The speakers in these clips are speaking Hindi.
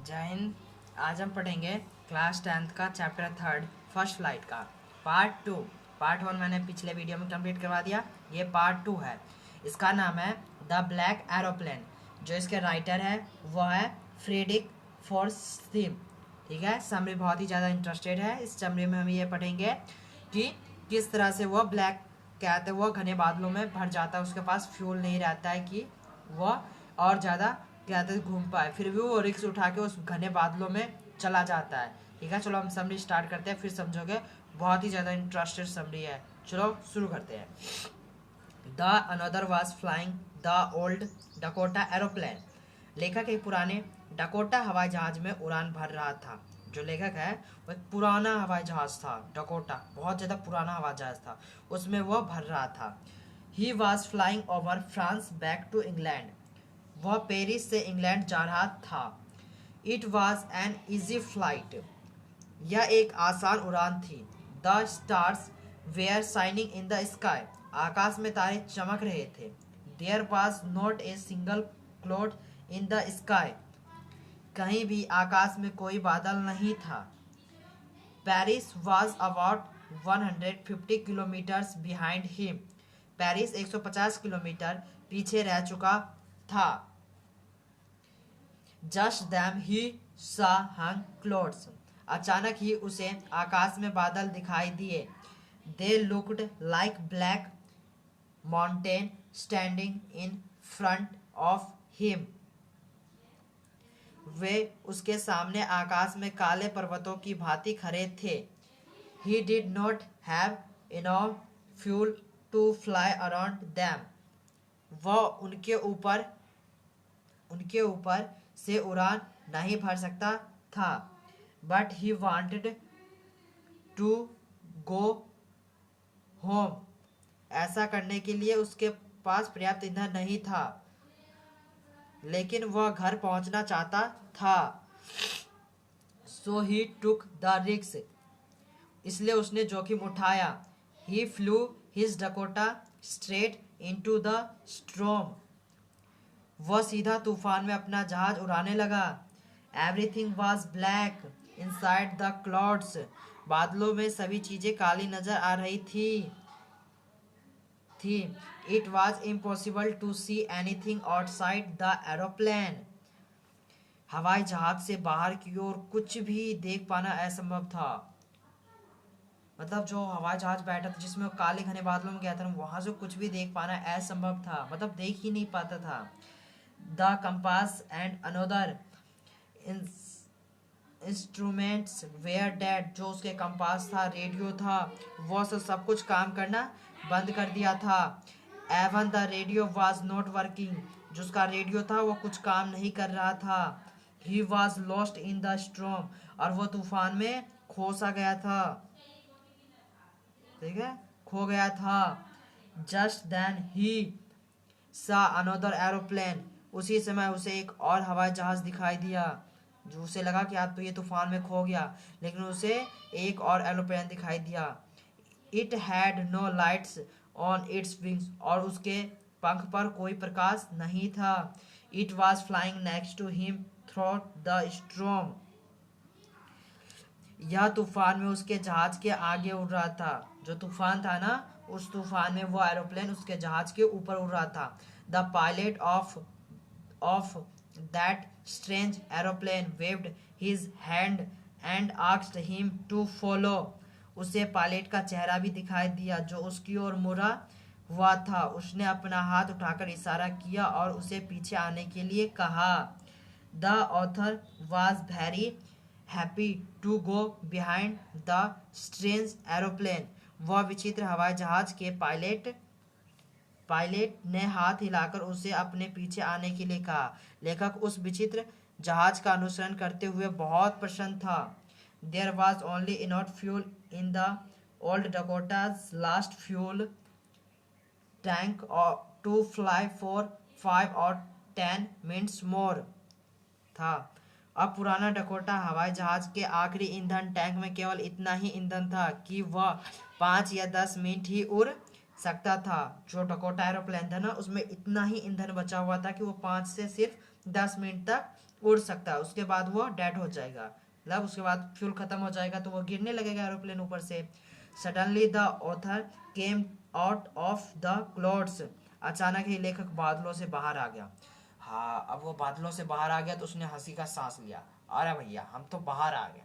जय हिंद। आज हम पढ़ेंगे क्लास 10th का चैप्टर 3 फर्स्ट फ्लाइट का पार्ट 2। पार्ट 1 मैंने पिछले वीडियो में कंप्लीट करवा दिया, ये पार्ट 2 है। इसका नाम है द ब्लैक एरोप्लेन। जो इसके राइटर है वो है फ्रेडरिक फॉर्स्थिम। ठीक है, समरी बहुत ही ज़्यादा इंटरेस्टेड है। इस समरी में हम ये पढ़ेंगे कि किस तरह से वो ब्लैक कहते हैं वो घने बादलों में भर जाता है, उसके पास फ्यूल नहीं रहता है कि वह और ज़्यादा कहते घूम पाए, फिर भी वो रिक्स उठा के उस घने बादलों में चला जाता है। ठीक है, चलो हम समरी स्टार्ट करते हैं, फिर समझोगे। बहुत ही ज़्यादा इंटरेस्टेड समरी है। चलो शुरू करते हैं। The another was flying the old Dakota aeroplane. लेखक एक पुराने डकोटा हवाई जहाज में उड़ान भर रहा था। जो लेखक है वो एक पुराना हवाई जहाज था, डकोटा बहुत ज़्यादा पुराना हवाई जहाज था, उसमें वह भर रहा था। He was flying over France back to England. वह पेरिस से इंग्लैंड जा रहा था। It was an easy flight. यह एक आसान उड़ान थी। The stars were shining in the sky. आकाश में तारे चमक रहे थे। There was not a single cloud in the sky. कहीं भी आकाश में कोई बादल नहीं था। Paris was about 150 kilometres behind him. Paris 150 kilometre पीछे रह चुका था। जस्ट दैम ही सा हंग क्लोड्स। अचानक ही उसे आकाश में बादल दिखाई दिए। They looked like black mountain standing in front of him. वे उसके सामने आकाश में काले पर्वतों की भांति खड़े थे। He did not have enough fuel to fly around them. वह उनके ऊपर से उड़ान नहीं भर सकता था। But he wanted to go home. ऐसा करने के लिए उसके पास पर्याप्त ईंधन नहीं था, लेकिन वह घर पहुंचना चाहता था। So he took the risk. इसलिए उसने जोखिम उठाया। He flew his Dakota straight into the storm. वह सीधा तूफान में अपना जहाज उड़ाने लगा। Everything was black inside the clouds. बादलों में सभी चीजें काली नजर आ रही थी। It was impossible to see anything outside the aeroplane. हवाई जहाज से बाहर की ओर कुछ भी देख पाना असंभव था। मतलब जो हवाई जहाज बैठा था जिसमें काले घने बादलों में गया था, वहां से कुछ भी देख पाना असंभव था, मतलब देख ही नहीं पाता था। The compass and another instruments were dead. जो उसके कंपास था, रेडियो था, वह सब कुछ काम करना बंद कर दिया था। Even the radio was not working. जो उसका रेडियो था वो कुछ काम नहीं कर रहा था। He was lost in the storm. और वो तूफान में खो सा गया था। ठीक है, खो गया था। जस्ट देन ही सा अनदर एरोप्लेन। उसी समय उसे एक और हवाई जहाज दिखाई दिया। जो उसे लगा कि आज तो ये तूफान में खो गया, लेकिन उसे एक और एरोप्लेन दिखाई दिया। It had no lights on its wings. और उसके पंख पर कोई प्रकाश नहीं था। It was flying next to him through the storm. यह तूफान में उसके जहाज के आगे उड़ रहा था। जो तूफान था ना, उस तूफान में वो एरोप्लेन उसके जहाज के ऊपर उड़ रहा था। The pilot of that strange aeroplane waved his hand and asked him to follow. उसे पायलट का चेहरा भी दिखाई दिया जो उसकी ओर मुड़ा हुआ था। उसने अपना हाथ उठाकर इशारा किया और उसे पीछे आने के लिए कहा। The author was very happy to go behind the strange aeroplane. वह विचित्र हवाई जहाज के पायलट ने हाथ हिलाकर उसे अपने पीछे आने के लिए कहा। लेखक उस विचित्र जहाज का अनुसरण करते हुए बहुत प्रसन्न था। There was only enough fuel in the old Dakota's last fuel tank to fly for 5 or 10 minutes more था। अब पुराना डकोटा हवाई जहाज के आखिरी ईंधन टैंक में केवल इतना ही ईंधन था कि वह 5 या 10 मिनट ही उड़ सकता था। जो डकोटा एरोप्लेन था ना, उसमें इतना ही ईंधन बचा हुआ था कि वो 5 से सिर्फ 10 मिनट तक उड़ सकता है, उसके बाद वो डेड हो जाएगा, मतलब उसके बाद फ्यूल खत्म हो जाएगा तो वो गिरने लगेगा एरोप्लेन ऊपर से। Suddenly the author came out of the clouds, अचानक ही लेखक बादलों से बाहर आ गया। हाँ, अब वो बादलों से बाहर आ गया तो उसने हंसी का सांस लिया, अरे भैया हम तो बाहर आ गए।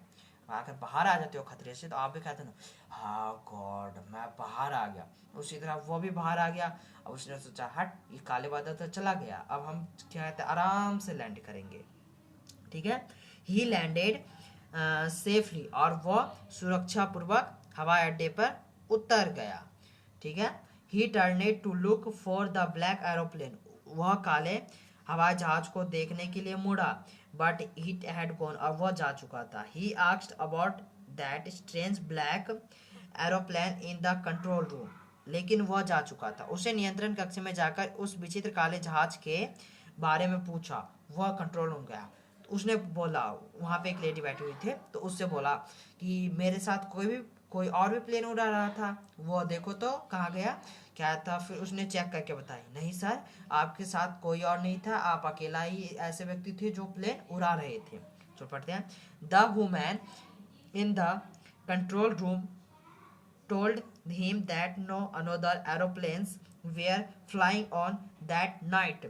अगर बाहर आ जाते हो खतरे से तो आप भी कहते ना, हाँ गॉड मैं बाहर आ गया। उसी तरह वो भी बाहर आ गया। अब उसने सोचा हट ये काले बादल तो चला गया, अब हम क्या कहते हैं आराम से लैंड करेंगे। ठीक है, ही लैंडेड सेफली, और वो सुरक्षा पूर्वक हवाई अड्डे पर उतर गया। ठीक है, he turned to look for the black aeroplane, वह काले हवाई जहाज को देखने के लिए मुड़ा, बट इट हैड गॉन, अब वह जा चुका था। He asked about that strange black aeroplane in the control room, लेकिन वह जा चुका था। उसे नियंत्रण कक्ष में जाकर उस विचित्र काले जहाज के बारे में पूछा, वह कंट्रोल रूम गया। तो उसने बोला, वहाँ पे एक लेडी बैठी हुई थे तो उससे बोला कि मेरे साथ कोई और भी प्लेन उड़ा रहा था, वो देखो तो कहाँ गया, क्या था। फिर उसने चेक करके बताई, नहीं सर आपके साथ कोई और नहीं था, आप अकेला ही ऐसे व्यक्ति थे जो प्लेन उड़ा रहे थे। चलो पढ़ते हैं। The woman in the control room told him that no another aeroplanes were flying on that night.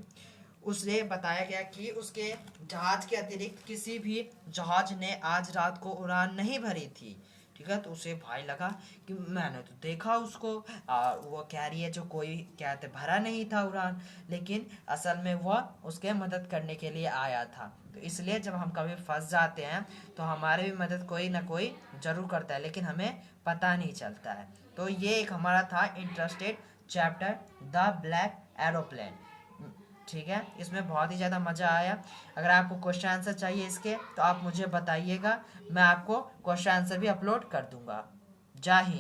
उसे बताया गया कि उसके जहाज के अतिरिक्त किसी भी जहाज ने आज रात को उड़ान नहीं भरी थी। ठीक है, तो उसे भाई लगा कि मैंने तो देखा उसको, वो कह रही है जो कोई कहते भरा नहीं था उड़ान, लेकिन असल में वह उसके मदद करने के लिए आया था। तो इसलिए जब हम कभी फंस जाते हैं तो हमारे भी मदद कोई ना कोई जरूर करता है, लेकिन हमें पता नहीं चलता है। तो ये एक हमारा था interested chapter the black aeroplane. ठीक है, इसमें बहुत ही ज़्यादा मज़ा आया। अगर आपको क्वेश्चन आंसर चाहिए इसके तो आप मुझे बताइएगा, मैं आपको क्वेश्चन आंसर भी अपलोड कर दूंगा। जय हिंद।